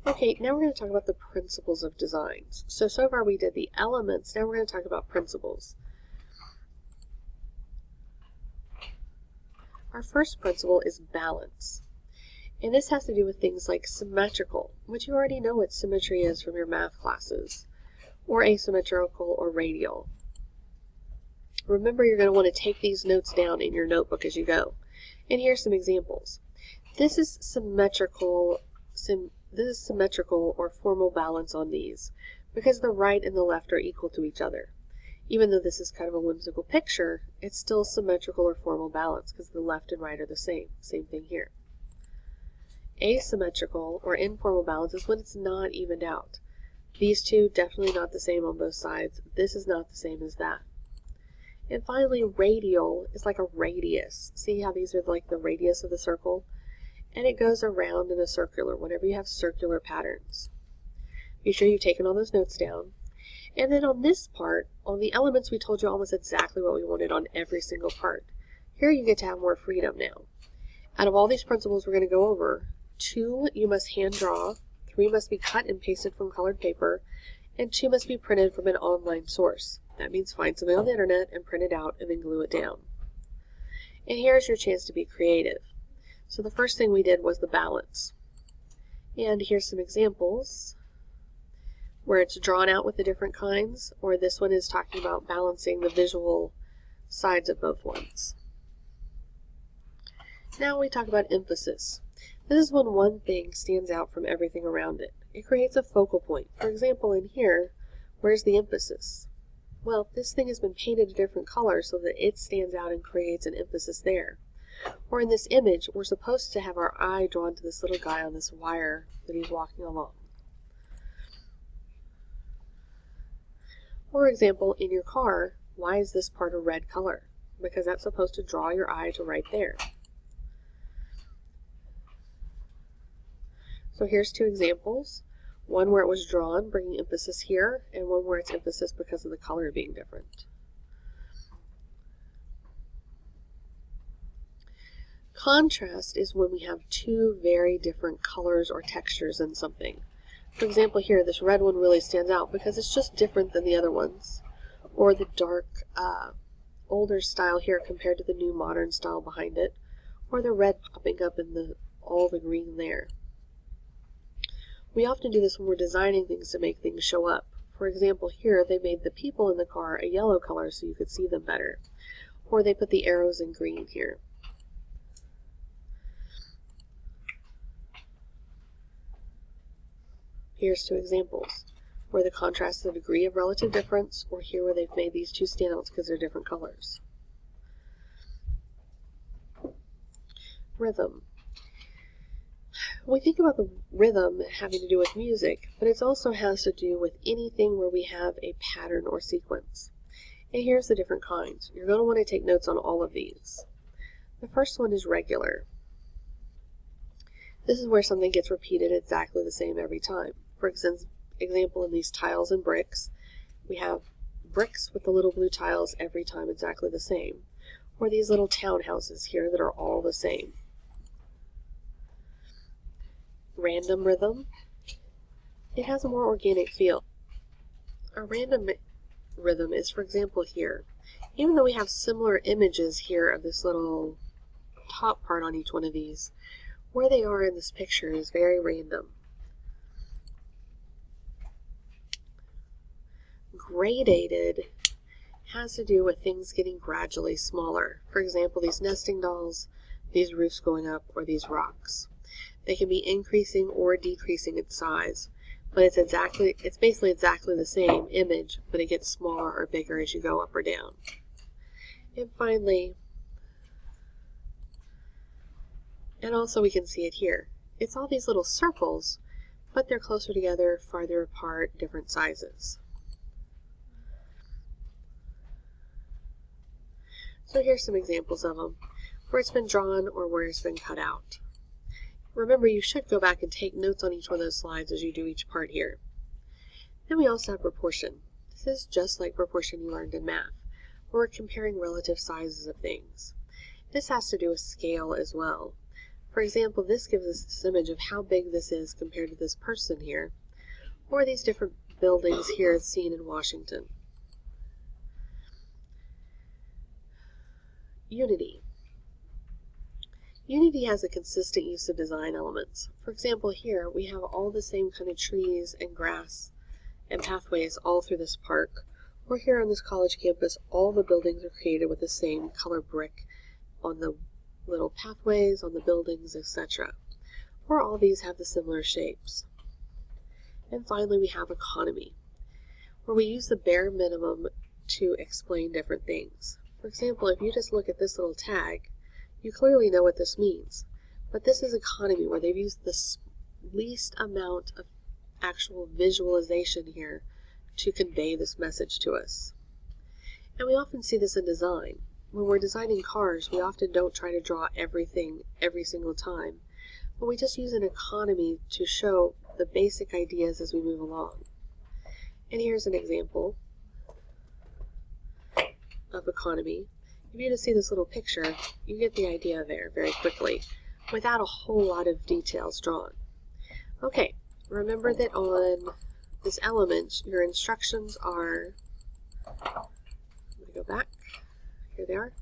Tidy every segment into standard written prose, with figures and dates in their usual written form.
Okay, now we're going to talk about the principles of designs. So far we did the elements, now we're going to talk about principles. Our first principle is balance. And this has to do with things like symmetrical, which you already know what symmetry is from your math classes, or asymmetrical or radial. Remember, you're going to want to take these notes down in your notebook as you go. And here's some examples. This is symmetrical or formal balance on these, because the right and the left are equal to each other. Even though this is kind of a whimsical picture, it's still symmetrical or formal balance because the left and right are the same. Same thing here. Asymmetrical or informal balance is when it's not evened out. These two definitely not the same on both sides. This is not the same as that. And finally, radial is like a radius. See how these are like the radius of the circle? And it goes around in a circular, whenever you have circular patterns. Be sure you've taken all those notes down. And then on this part, on the elements, we told you almost exactly what we wanted on every single part. Here you get to have more freedom now. Out of all these principles we're going to go over, 2 you must hand draw, 3 must be cut and pasted from colored paper, and 2 must be printed from an online source. That means find something on the internet and print it out and then glue it down. And here's your chance to be creative. So the first thing we did was the balance. And here's some examples where it's drawn out with the different kinds, or this one is talking about balancing the visual sides of both ones. Now we talk about emphasis. This is when one thing stands out from everything around it. It creates a focal point. For example, in here, where's the emphasis? Well, this thing has been painted a different color so that it stands out and creates an emphasis there. Or in this image, we're supposed to have our eye drawn to this little guy on this wire that he's walking along. For example, in your car, why is this part a red color? Because that's supposed to draw your eye to right there. So here's 2 examples. One where it was drawn, bringing emphasis here, and one where it's emphasis because of the color being different. Contrast is when we have 2 very different colors or textures in something. For example, here, this red one really stands out because it's just different than the other ones. Or the dark, older style here compared to the new modern style behind it. Or the red popping up in all the green there. We often do this when we're designing things to make things show up. For example, here they made the people in the car a yellow color so you could see them better. Or they put the arrows in green here. Here's 2 examples, where the contrast is the degree of relative difference, or here where they've made these 2 standouts because they're different colors. Rhythm. We think about the rhythm having to do with music, but it also has to do with anything where we have a pattern or sequence. And here's the different kinds. You're going to want to take notes on all of these. The first one is regular. This is where something gets repeated exactly the same every time. For example, in these tiles and bricks, we have bricks with the little blue tiles every time exactly the same. Or these little townhouses here that are all the same. Random rhythm. It has a more organic feel. A random rhythm is, for example, here. Even though we have similar images here of this little top part on each one of these, where they are in this picture is very random. Gradated has to do with things getting gradually smaller. For example, these nesting dolls, these roofs going up, or these rocks. They can be increasing or decreasing in size, but it's basically exactly the same image, but it gets smaller or bigger as you go up or down. And finally, and also we can see it here, it's all these little circles, but they're closer together, farther apart, different sizes. So here's some examples of them, where it's been drawn or where it's been cut out. Remember, you should go back and take notes on each one of those slides as you do each part here. Then we also have proportion. This is just like proportion you learned in math, where we're comparing relative sizes of things. This has to do with scale as well. For example, this gives us this image of how big this is compared to this person here, or these different buildings here seen in Washington. Unity. Unity has a consistent use of design elements. For example, here we have all the same kind of trees and grass and pathways all through this park. Or here on this college campus, all the buildings are created with the same color brick on the little pathways, on the buildings, etc. Or all these have the similar shapes. And finally, we have economy, where we use the bare minimum to explain different things. For example, if you just look at this little tag, you clearly know what this means. But this is economy, where they've used the least amount of actual visualization here to convey this message to us. And we often see this in design. When we're designing cars, we often don't try to draw everything every single time, but we just use an economy to show the basic ideas as we move along. And here's an example of economy. If you just see this little picture, you get the idea there very quickly, without a whole lot of details drawn. Okay, remember that on this element, your instructions are, let me go back, here they are.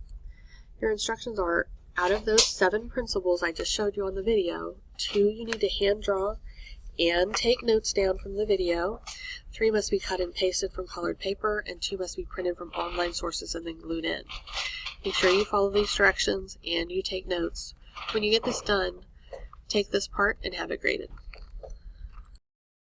Your instructions are, out of those 7 principles I just showed you on the video, 2 you need to hand draw and take notes down from the video, 3 must be cut and pasted from colored paper, and 2 must be printed from online sources and then glued in. Make sure you follow these directions and you take notes. When you get this done, take this part and have it graded.